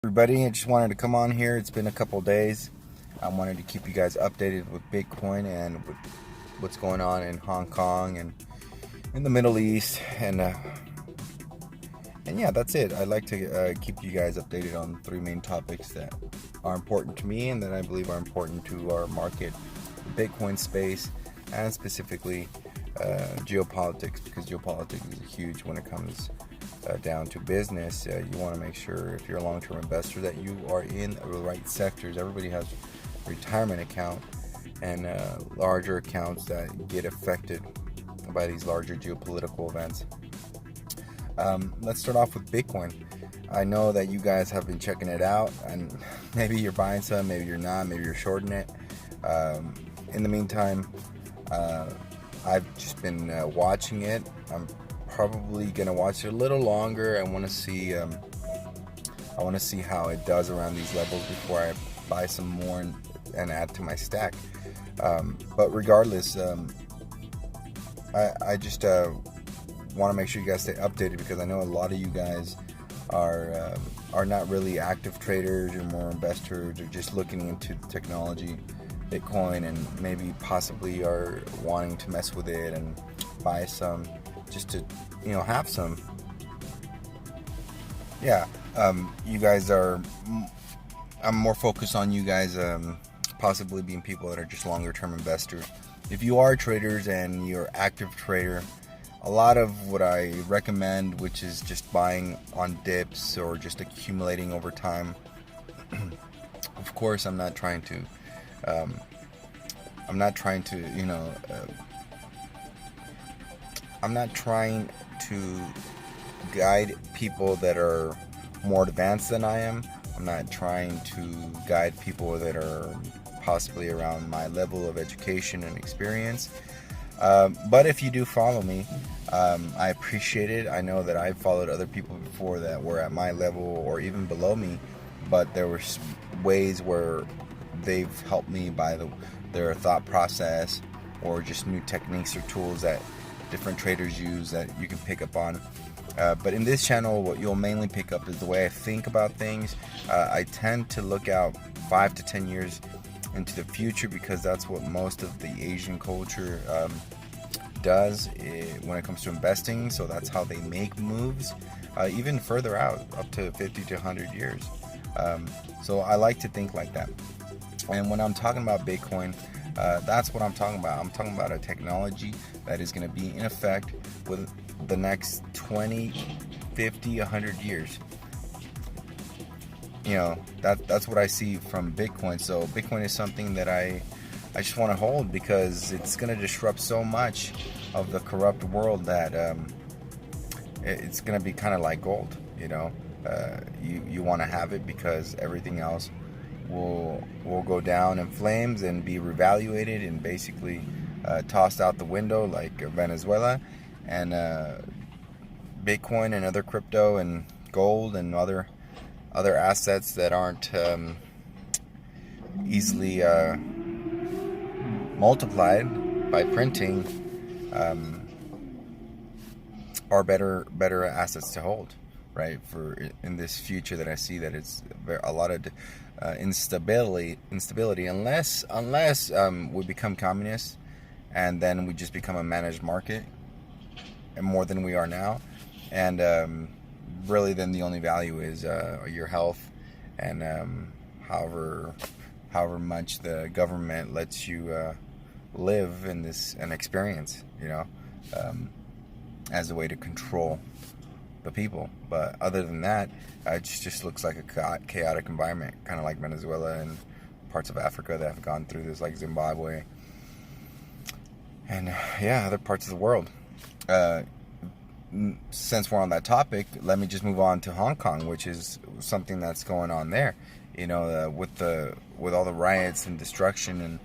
Everybody, I just wanted to come on here. It's been a couple days. I wanted to keep you guys updated with Bitcoin and with what's going on in Hong Kong and in the Middle East, and yeah, that's it. I'd like to keep you guys updated on three main topics that are important to me and that I believe are important to our market, the Bitcoin space, and specifically geopolitics, because geopolitics is huge when it comes down to business. You want to make sure, if you're a long-term investor, that you are in the right sectors. Everybody has a retirement account and larger accounts that get affected by these larger geopolitical events. Let's start off with Bitcoin. I know that you guys have been checking it out, and maybe you're buying some, maybe you're not, maybe you're shorting it. In the meantime, I've just been watching it. I'm probably gonna watch it a little longer. I want to see how it does around these levels before I buy some more and add to my stack. But regardless, I just want to make sure you guys stay updated, because I know a lot of you guys are not really active traders. You're more investors, or just looking into the technology, Bitcoin, and maybe possibly are wanting to mess with it and buy some just to have some. Yeah, you guys are. I'm more focused on you guys possibly being people that are just longer term investors. If you are traders and you're active trader, a lot of what I recommend, which is just buying on dips or just accumulating over time. Of course, I'm not trying to I'm not trying to guide people that are more advanced than I am. I'm not trying to guide people that are possibly around my level of education and experience. But if you do follow me, I appreciate it. I know that I've followed other people before that were at my level or even below me, but there were ways where they've helped me by their thought process, or just new techniques or tools that different traders use that you can pick up on. But in this channel, what you'll mainly pick up is the way I think about things. I tend to look out 5 to 10 years into the future, because that's what most of the Asian culture does when it comes to investing. So that's how they make moves, even further out, up to 50 to 100 years. So I like to think like that. And when I'm talking about Bitcoin, that's what I'm talking about. I'm talking about a technology that is going to be in effect with the next 20, 50, 100 years. That's what I see from Bitcoin. So Bitcoin is something that I just want to hold, because it's going to disrupt so much of the corrupt world that it's going to be kind of like gold. You want to have it because everything else will go down in flames and be revaluated and basically tossed out the window, like Venezuela. And Bitcoin and other crypto and gold and other assets that aren't easily multiplied by printing are better assets to hold, right? For in this future that I see, that it's a lot of instability, unless we become communists, and then we just become a managed market, and more than we are now. And really, then the only value is your health, and however much the government lets you live in this and experience, as a way to control the people. But other than that, it just looks like a chaotic environment, kind of like Venezuela and parts of Africa that have gone through this, like Zimbabwe, and other parts of the world. Since we're on that topic, let me just move on to Hong Kong, which is something that's going on there. With all the riots and destruction, and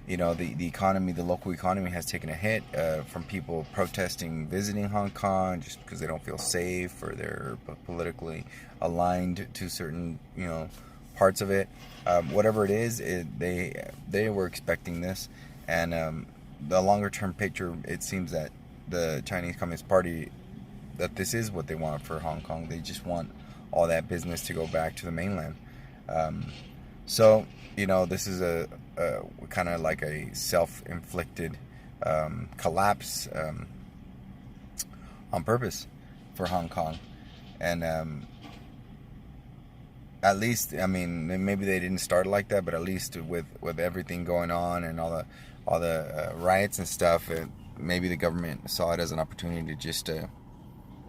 the economy, the local economy has taken a hit from people protesting, visiting Hong Kong just because they don't feel safe, or they're politically aligned to certain parts of it. Whatever it is, they were expecting this, and the longer term picture, it seems that the Chinese Communist Party, that this is what they want for Hong Kong. They just want all that business to go back to the mainland. So, this is a kind of like a self-inflicted collapse on purpose for Hong Kong. And at least, I mean, maybe they didn't start like that, but at least with everything going on and all the riots and stuff, maybe the government saw it as an opportunity to just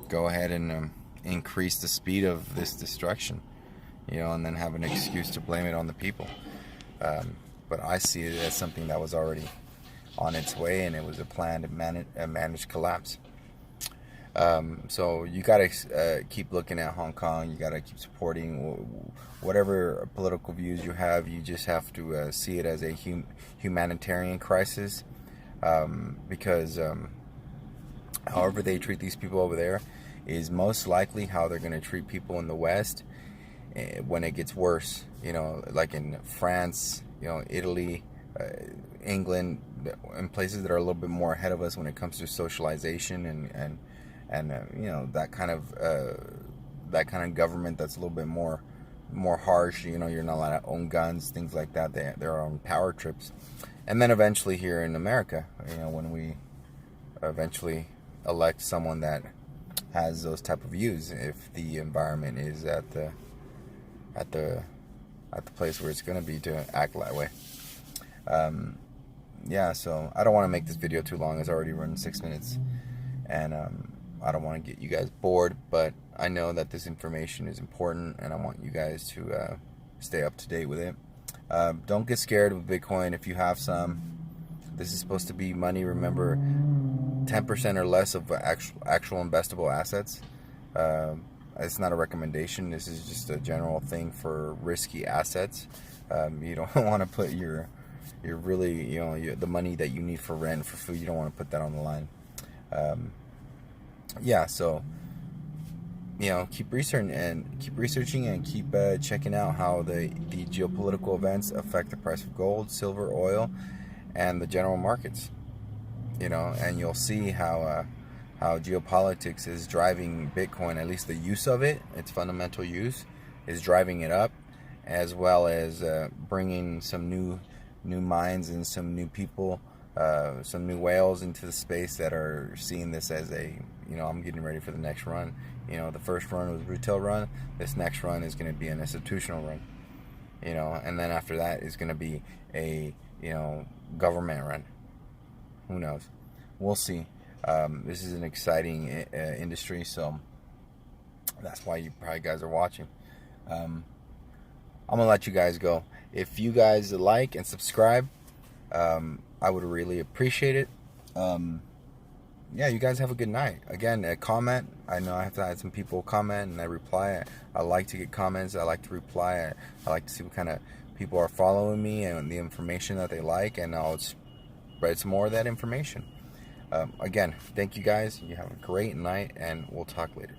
go ahead and increase the speed of this destruction, and then have an excuse to blame it on the people. But I see it as something that was already on its way, and it was a planned and managed collapse. So you gotta keep looking at Hong Kong. You gotta keep supporting whatever political views you have. You just have to see it as a humanitarian crisis, because however they treat these people over there is most likely how they're going to treat people in the West when it gets worse. Like in France, Italy, England, and places that are a little bit more ahead of us when it comes to socialization and that kind of government that's a little bit more harsh. You're not allowed to own guns, things like that. They're on power trips. And then eventually here in America, when we eventually elect someone that has those type of views, if the environment is at the place where it's going to be to act that way. So I don't want to make this video too long. It's already run 6 minutes, and I don't want to get you guys bored, but I know that this information is important, and I want you guys to stay up to date with it. Don't get scared with Bitcoin if you have some. This is supposed to be money, remember, 10% or less of actual investable assets. It's not a recommendation. This is just a general thing for risky assets. You don't want to put your really, the money that you need for rent, for food, you don't want to put that on the line. So keep researching and keep checking out how the geopolitical events affect the price of gold, silver, oil, and the general markets. And you'll see how geopolitics is driving Bitcoin, at least the use of it, its fundamental use, is driving it up, as well as bringing some new minds and some new people, some new whales into the space that are seeing this as I'm getting ready for the next run. The first run was retail run. This next run is going to be an institutional run. And then after that is going to be a government run. Who knows? We'll see. This is an exciting industry, so that's why you probably guys are watching. I'm gonna let you guys go. If you guys like and subscribe, I would really appreciate it. You guys have a good night. Again, comment. I know I have to have some people comment, and I reply. I like to get comments. I like to reply. I like to see what kind of people are following me and the information that they like, and I'll spread some more of that information. Again, thank you guys. You have a great night, and we'll talk later.